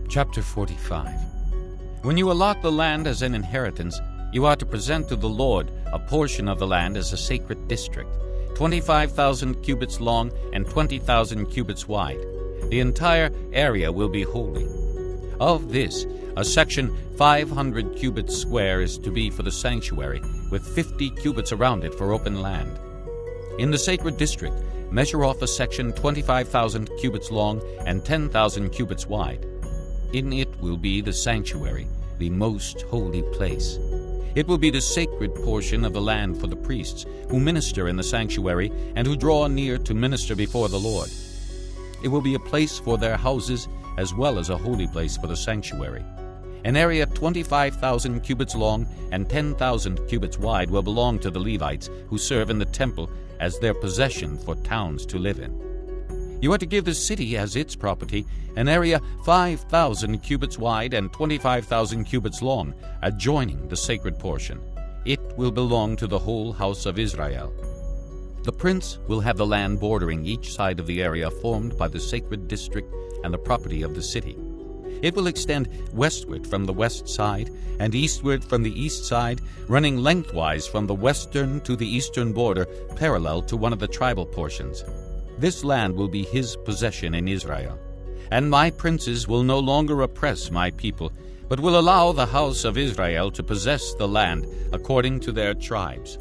Chapter 45. When you allot the land as an inheritance, you are to present to the Lord a portion of the land as a sacred district, 25,000 cubits long and 20,000 cubits wide. The entire area will be holy. Of this, a section 500 cubits square is to be for the sanctuary, with 50 cubits around it for open land. In the sacred district, measure off a section 25,000 cubits long and 10,000 cubits wide. In it will be the sanctuary, the most holy place. It will be the sacred portion of the land for the priests who minister in the sanctuary and who draw near to minister before the Lord. It will be a place for their houses as well as a holy place for the sanctuary. An area 25,000 cubits long and 10,000 cubits wide will belong to the Levites who serve in the temple as their possession for towns to live in. You are to give the city as its property an area 5,000 cubits wide and 25,000 cubits long, adjoining the sacred portion. It will belong to the whole house of Israel. The prince will have the land bordering each side of the area formed by the sacred district and the property of the city. It will extend westward from the west side and eastward from the east side, running lengthwise from the western to the eastern border, parallel to one of the tribal portions. This land will be his possession in Israel. And my princes will no longer oppress my people, but will allow the house of Israel to possess the land according to their tribes.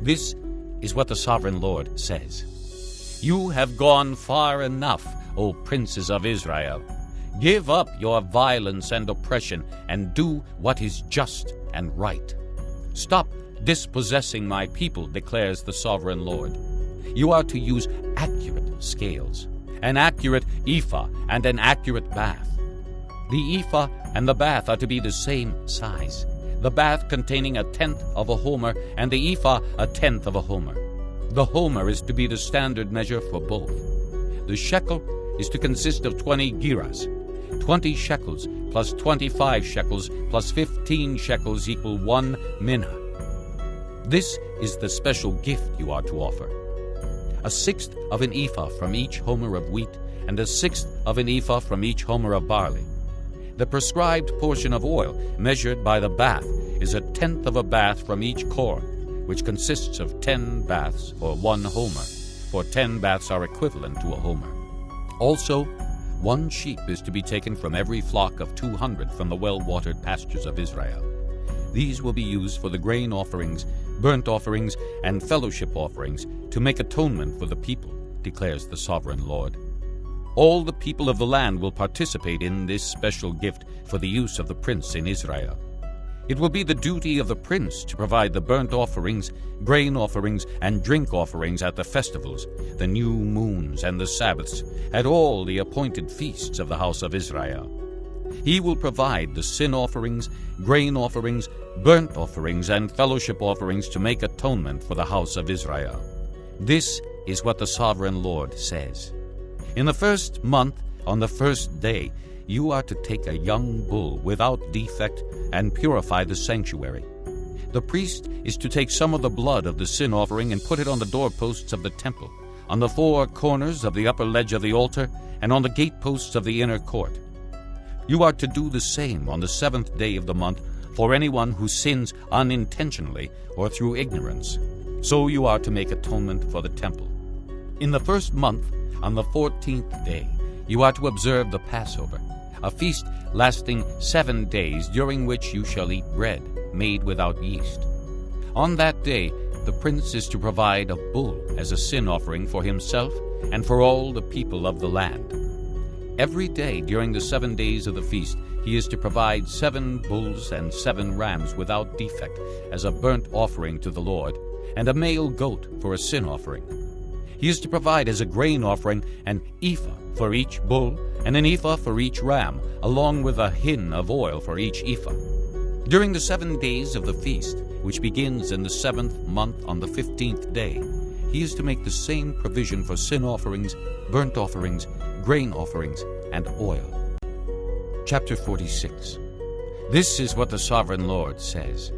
This is what the sovereign Lord says. You have gone far enough, O princes of Israel. Give up your violence and oppression, and do what is just and right. Stop dispossessing my people, declares the sovereign Lord. You are to use accurate scales, an accurate ephah and an accurate bath. The ephah and the bath are to be the same size, the bath containing 1/10 of a homer and the ephah 1/10 of a homer. The homer is to be the standard measure for both. The shekel is to consist of 20 gerahs. 20 shekels plus 25 shekels plus 15 shekels equal 1 minhah. This is the special gift you are to offer. 1/6 of an ephah from each homer of wheat, and 1/6 of an ephah from each homer of barley. The prescribed portion of oil, measured by the bath, is 1/10 of a bath from each core, which consists of 10 baths, or 1 homer, for 10 baths are equivalent to a homer. Also, 1 sheep is to be taken from every flock of 200 from the well-watered pastures of Israel. These will be used for the grain offerings, burnt offerings, and fellowship offerings to make atonement for the people, declares the sovereign Lord. All the people of the land will participate in this special gift for the use of the prince in Israel. It will be the duty of the prince to provide the burnt offerings, grain offerings, and drink offerings at the festivals, the new moons, and the Sabbaths, at all the appointed feasts of the house of Israel. He will provide the sin offerings, grain offerings, burnt offerings, and fellowship offerings to make atonement for the house of Israel. This is what the sovereign Lord says. In the first month, on the first day, you are to take a young bull without defect and purify the sanctuary. The priest is to take some of the blood of the sin offering and put it on the doorposts of the temple, on the 4 corners of the upper ledge of the altar, and on the gateposts of the inner court. You are to do the same on the 7th day of the month for anyone who sins unintentionally or through ignorance. So you are to make atonement for the temple. In the first month, on the 14th day, you are to observe the Passover, a feast lasting 7 days, during which you shall eat bread made without yeast. On that day, the prince is to provide a bull as a sin offering for himself and for all the people of the land. Every day during the 7 days of the feast, he is to provide 7 bulls and 7 rams without defect as a burnt offering to the Lord, and a male goat for a sin offering. He is to provide as a grain offering an ephah for each bull and an ephah for each ram, along with a hin of oil for each ephah. During the 7 days of the feast, which begins in the 7th month on the 15th day, he is to make the same provision for sin offerings, burnt offerings, grain offerings, and oil. Chapter 46. This is what the sovereign Lord says.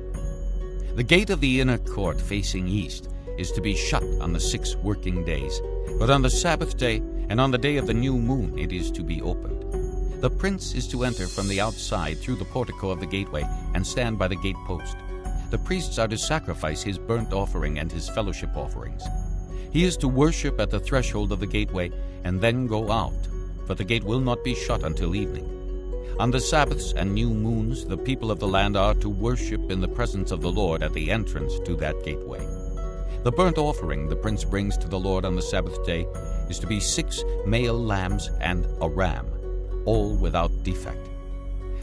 The gate of the inner court facing east is to be shut on the 6 working days, but on the Sabbath day and on the day of the new moon it is to be opened. The prince is to enter from the outside through the portico of the gateway and stand by the gate post. The priests are to sacrifice his burnt offering and his fellowship offerings. He is to worship at the threshold of the gateway and then go out, for the gate will not be shut until evening. On the Sabbaths and new moons, the people of the land are to worship in the presence of the Lord at the entrance to that gateway. The burnt offering the prince brings to the Lord on the Sabbath day is to be 6 male lambs and a ram, all without defect.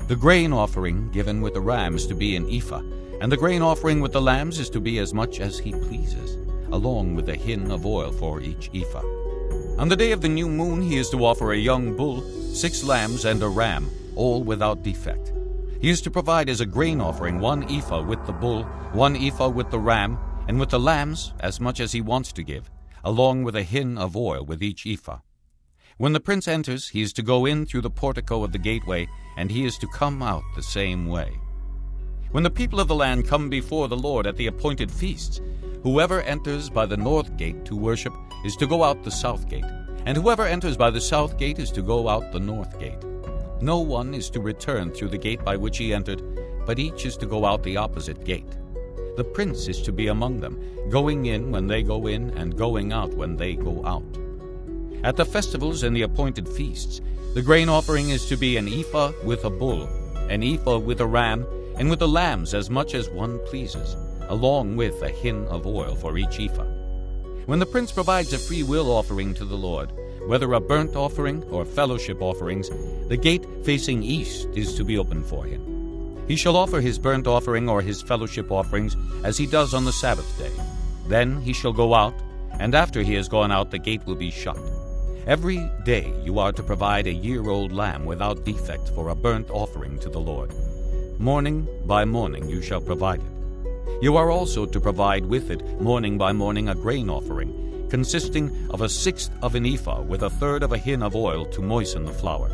The grain offering given with the ram is to be an ephah, and the grain offering with the lambs is to be as much as he pleases, along with a hin of oil for each ephah. On the day of the new moon he is to offer a young bull, 6 lambs, and a ram, all without defect. He is to provide as a grain offering 1 ephah with the bull, 1 ephah with the ram, and with the lambs as much as he wants to give, along with a hin of oil with each ephah. When the prince enters, he is to go in through the portico of the gateway, and he is to come out the same way. When the people of the land come before the Lord at the appointed feasts, whoever enters by the north gate to worship is to go out the south gate, and whoever enters by the south gate is to go out the north gate. No one is to return through the gate by which he entered, but each is to go out the opposite gate. The prince is to be among them, going in when they go in, and going out when they go out. At the festivals and the appointed feasts, the grain offering is to be an ephah with a bull, an ephah with a ram, and with the lambs as much as one pleases, along with a hin of oil for each ephah. When the prince provides a free will offering to the Lord, whether a burnt offering or fellowship offerings, the gate facing east is to be opened for him. He shall offer his burnt offering or his fellowship offerings as he does on the Sabbath day. Then he shall go out, and after he has gone out the gate will be shut. Every day you are to provide a year-old lamb without defect for a burnt offering to the Lord. Morning by morning you shall provide it. You are also to provide with it morning by morning a grain offering, consisting of 1/6 of an ephah with 1/3 of a hin of oil to moisten the flour.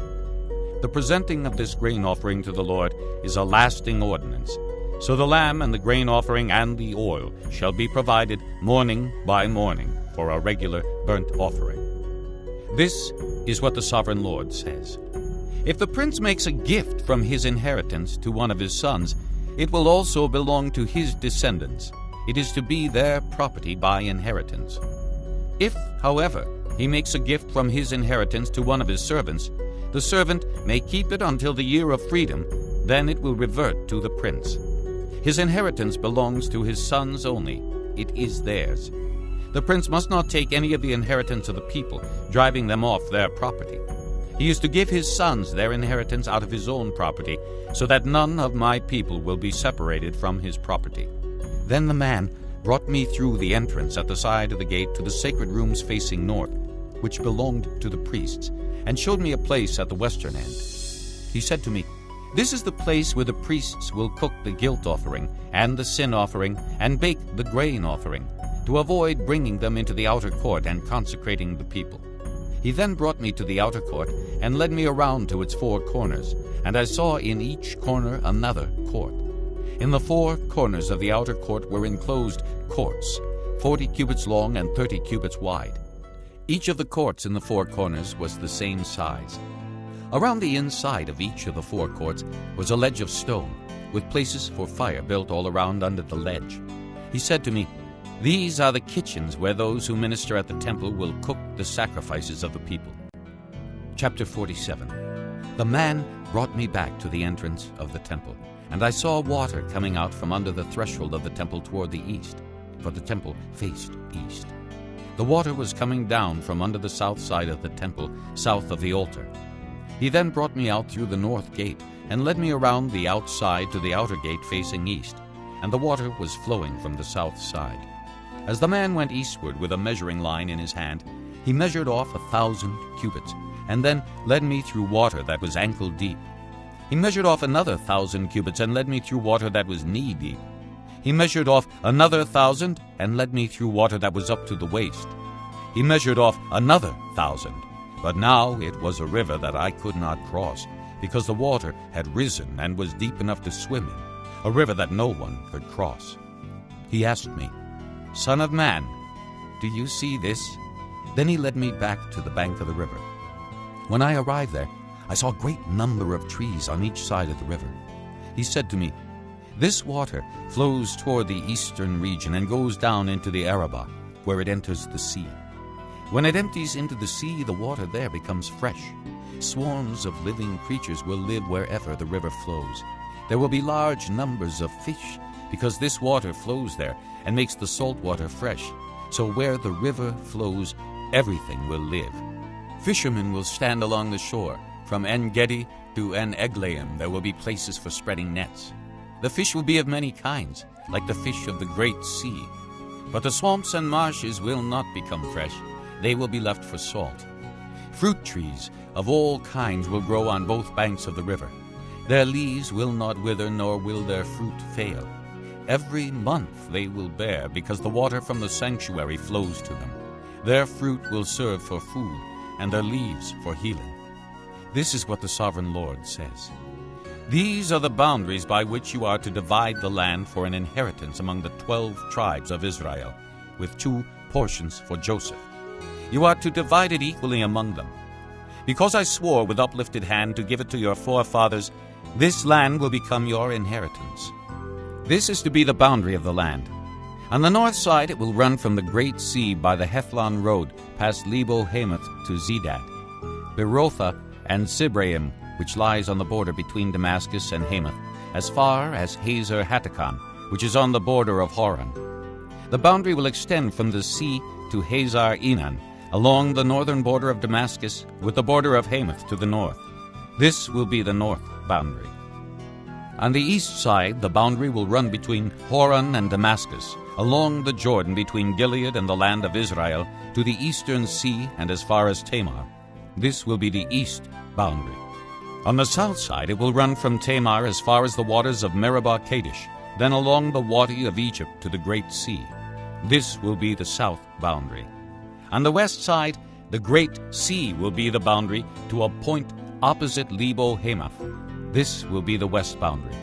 The presenting of this grain offering to the Lord is a lasting ordinance. So the lamb and the grain offering and the oil shall be provided morning by morning for a regular burnt offering. This is what the sovereign Lord says. If the prince makes a gift from his inheritance to one of his sons, it will also belong to his descendants. It is to be their property by inheritance. If, however, he makes a gift from his inheritance to one of his servants, the servant may keep it until the year of freedom, then it will revert to the prince. His inheritance belongs to his sons only. It is theirs. The prince must not take any of the inheritance of the people, driving them off their property. He is to give his sons their inheritance out of his own property, so that none of my people will be separated from his property. Then the man brought me through the entrance at the side of the gate to the sacred rooms facing north, which belonged to the priests, and showed me a place at the western end. He said to me, "This is the place where the priests will cook the guilt offering and the sin offering and bake the grain offering, to avoid bringing them into the outer court and consecrating the people." He then brought me to the outer court and led me around to its 4 corners, and I saw in each corner another court. In the 4 corners of the outer court were enclosed courts, 40 cubits long and 30 cubits wide. Each of the courts in the 4 corners was the same size. Around the inside of each of the 4 courts was a ledge of stone, with places for fire built all around under the ledge. He said to me, "These are the kitchens where those who minister at the temple will cook the sacrifices of the people." Chapter 47. The man brought me back to the entrance of the temple, and I saw water coming out from under the threshold of the temple toward the east, for the temple faced east. The water was coming down from under the south side of the temple, south of the altar. He then brought me out through the north gate and led me around the outside to the outer gate facing east, and the water was flowing from the south side. As the man went eastward with a measuring line in his hand, he measured off 1,000 cubits, and then led me through water that was ankle deep. He measured off another 1,000 cubits and led me through water that was knee deep. He measured off another 1,000 and led me through water that was up to the waist. He measured off another 1,000, but now it was a river that I could not cross, because the water had risen and was deep enough to swim in, a river that no one could cross. He asked me, "Son of man, do you see this?" Then he led me back to the bank of the river. When I arrived there, I saw a great number of trees on each side of the river. He said to me, "This water flows toward the eastern region and goes down into the Arabah, where it enters the sea. When it empties into the sea, the water there becomes fresh. Swarms of living creatures will live wherever the river flows. There will be large numbers of fish, because this water flows there and makes the salt water fresh. So where the river flows, everything will live. Fishermen will stand along the shore. From En-Gedi to En-Eglaim there will be places for spreading nets. The fish will be of many kinds, like the fish of the great sea. But the swamps and marshes will not become fresh. They will be left for salt. Fruit trees of all kinds will grow on both banks of the river. Their leaves will not wither, nor will their fruit fail. Every month they will bear, because the water from the sanctuary flows to them. Their fruit will serve for food, and their leaves for healing." This is what the Sovereign Lord says. "These are the boundaries by which you are to divide the land for an inheritance among the 12 tribes of Israel, with 2 portions for Joseph. You are to divide it equally among them. Because I swore with uplifted hand to give it to your forefathers, this land will become your inheritance. This is to be the boundary of the land. On the north side it will run from the Great Sea by the Hethlon road, past Lebo-Hamath to Zedad, Berotha and Sibraim, which lies on the border between Damascus and Hamath, as far as Hazer Hatticon, which is on the border of Horon. The boundary will extend from the sea to Hazar Enan, along the northern border of Damascus, with the border of Hamath to the north. This will be the north boundary. On the east side, the boundary will run between Horon and Damascus, along the Jordan between Gilead and the land of Israel, to the eastern sea and as far as Tamar. This will be the east boundary. On the south side, it will run from Tamar as far as the waters of Meribah Kadesh, then along the Wadi of Egypt to the Great Sea. This will be the south boundary. On the west side, the Great Sea will be the boundary to a point opposite Lebo-Hamath. This will be the west boundary.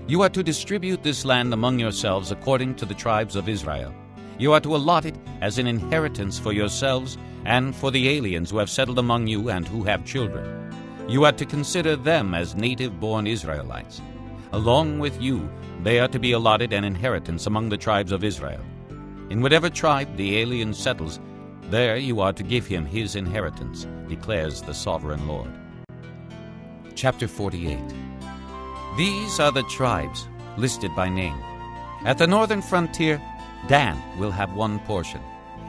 You are to distribute this land among yourselves according to the tribes of Israel. You are to allot it as an inheritance for yourselves and for the aliens who have settled among you and who have children. You are to consider them as native-born Israelites. Along with you, they are to be allotted an inheritance among the tribes of Israel. In whatever tribe the alien settles, there you are to give him his inheritance, declares the Sovereign Lord. Chapter 48. These are the tribes listed by name. At the northern frontier, Dan will have 1 portion.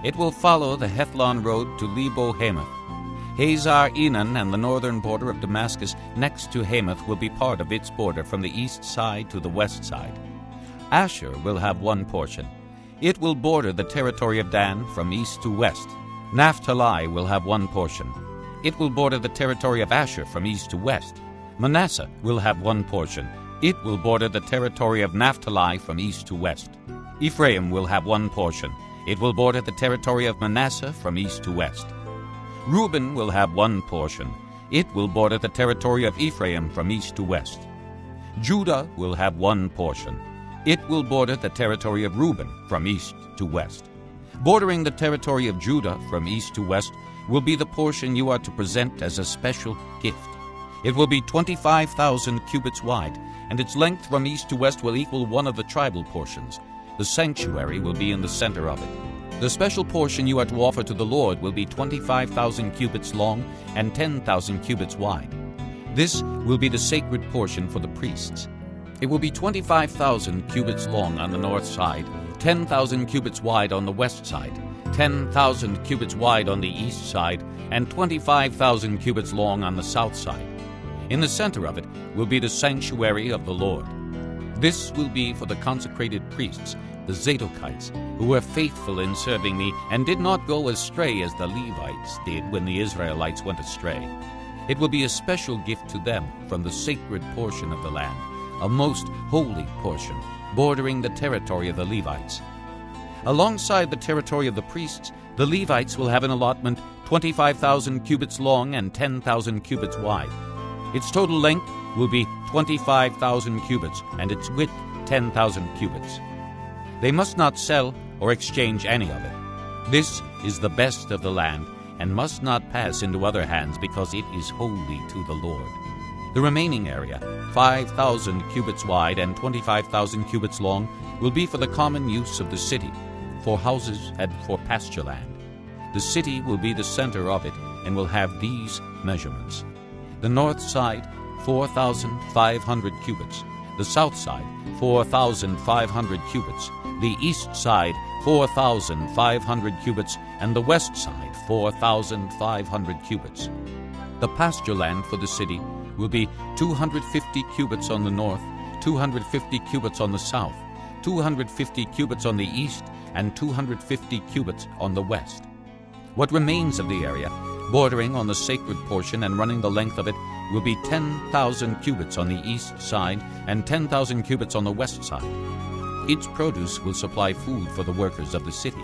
It will follow the Hethlon road to Lebo-Hamath. Hazar Enan and the northern border of Damascus next to Hamath will be part of its border from the east side to the west side. Asher will have 1 portion. It will border the territory of Dan from east to west. Naphtali will have 1 portion. It will border the territory of Asher from east to west. Manasseh will have 1 portion. It will border the territory of Naphtali from east to west. Ephraim will have 1 portion. It will border the territory of Manasseh from east to west. Reuben will have 1 portion. It will border the territory of Ephraim from east to west. Judah will have 1 portion. It will border the territory of Reuben from east to west. Bordering the territory of Judah from east to west will be the portion you are to present as a special gift. It will be 25,000 cubits wide, and its length from east to west will equal one of the tribal portions. The sanctuary will be in the center of it. The special portion you are to offer to the Lord will be 25,000 cubits long and 10,000 cubits wide. This will be the sacred portion for the priests. It will be 25,000 cubits long on the north side, 10,000 cubits wide on the west side, 10,000 cubits wide on the east side, and 25,000 cubits long on the south side. In the center of it will be the sanctuary of the Lord. This will be for the consecrated priests, the Zadokites, who were faithful in serving me and did not go astray as the Levites did when the Israelites went astray. It will be a special gift to them from the sacred portion of the land, a most holy portion, bordering the territory of the Levites. Alongside the territory of the priests, the Levites will have an allotment 25,000 cubits long and 10,000 cubits wide. Its total length will be 25,000 cubits, and its width 10,000 cubits. They must not sell or exchange any of it. This is the best of the land. and must not pass into other hands, because it is holy to the Lord. The remaining area, 5,000 cubits wide and 25,000 cubits long, will be for the common use of the city, for houses and for pasture land. The city will be the center of it, and will have these measurements. The north side, 4,500 cubits. The south side, 4,500 cubits. The east side, 4,500 cubits. And the west side, 4,500 cubits. The pasture land for the city will be 250 cubits on the north, 250 cubits on the south, 250 cubits on the east, and 250 cubits on the west. What remains of the area, bordering on the sacred portion and running the length of it, will be 10,000 cubits on the east side and 10,000 cubits on the west side. Its produce will supply food for the workers of the city.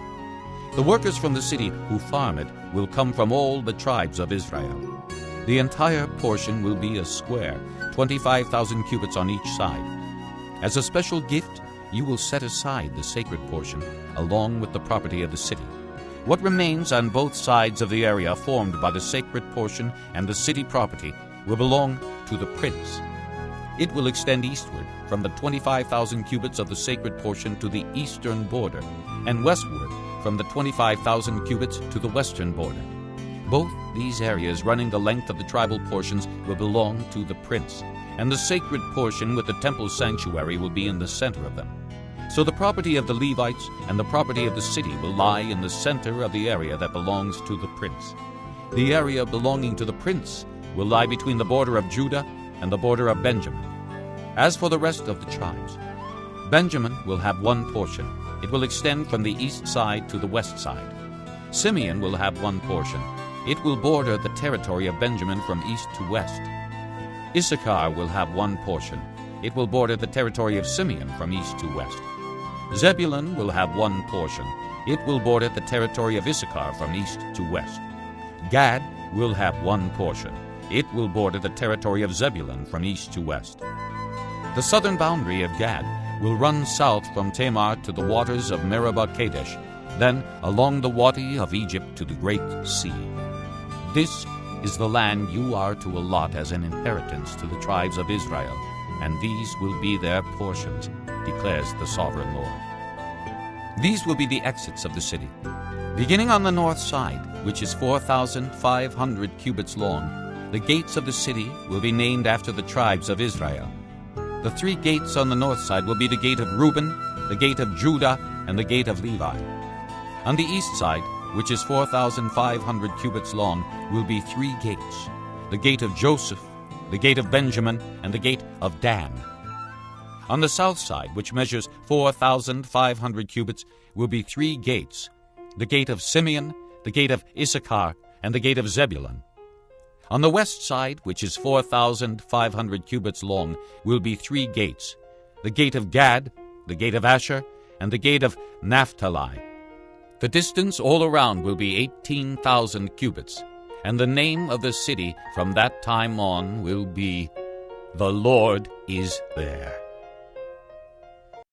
The workers from the city who farm it will come from all the tribes of Israel. The entire portion will be a square, 25,000 cubits on each side. As a special gift, you will set aside the sacred portion along with the property of the city. What remains on both sides of the area formed by the sacred portion and the city property will belong to the prince. It will extend eastward from the 25,000 cubits of the sacred portion to the eastern border, and westward from the 25,000 cubits to the western border. Both these areas running the length of the tribal portions will belong to the prince, and the sacred portion with the temple sanctuary will be in the center of them. So the property of the Levites and the property of the city will lie in the center of the area that belongs to the prince. The area belonging to the prince will lie between the border of Judah and the border of Benjamin. As for the rest of the tribes, Benjamin will have one portion. It will extend from the east side to the west side. Simeon will have one portion. It will border the territory of Benjamin from east to west. Issachar will have one portion. It will border the territory of Simeon from east to west. Zebulun will have one portion. It will border the territory of Issachar from east to west. Gad will have one portion. It will border the territory of Zebulun from east to west. The southern boundary of Gad will run south from Tamar to the waters of Meribah Kadesh, then along the Wadi of Egypt to the Great Sea. This is the land you are to allot as an inheritance to the tribes of Israel, and these will be their portions, declares the sovereign Lord. These will be the exits of the city. Beginning on the north side, which is 4,500 cubits long, the gates of the city will be named after the tribes of Israel. The three gates on the north side will be the gate of Reuben, the gate of Judah, and the gate of Levi. On the east side, which is 4,500 cubits long, will be three gates: the gate of Joseph, the gate of Benjamin, and the gate of Dan. On the south side, which measures 4,500 cubits, will be three gates: the gate of Simeon, the gate of Issachar, and the gate of Zebulun. On the west side, which is 4,500 cubits long, will be three gates: the gate of Gad, the gate of Asher, and the gate of Naphtali. The distance all around will be 18,000 cubits, and the name of the city from that time on will be, "The Lord is there."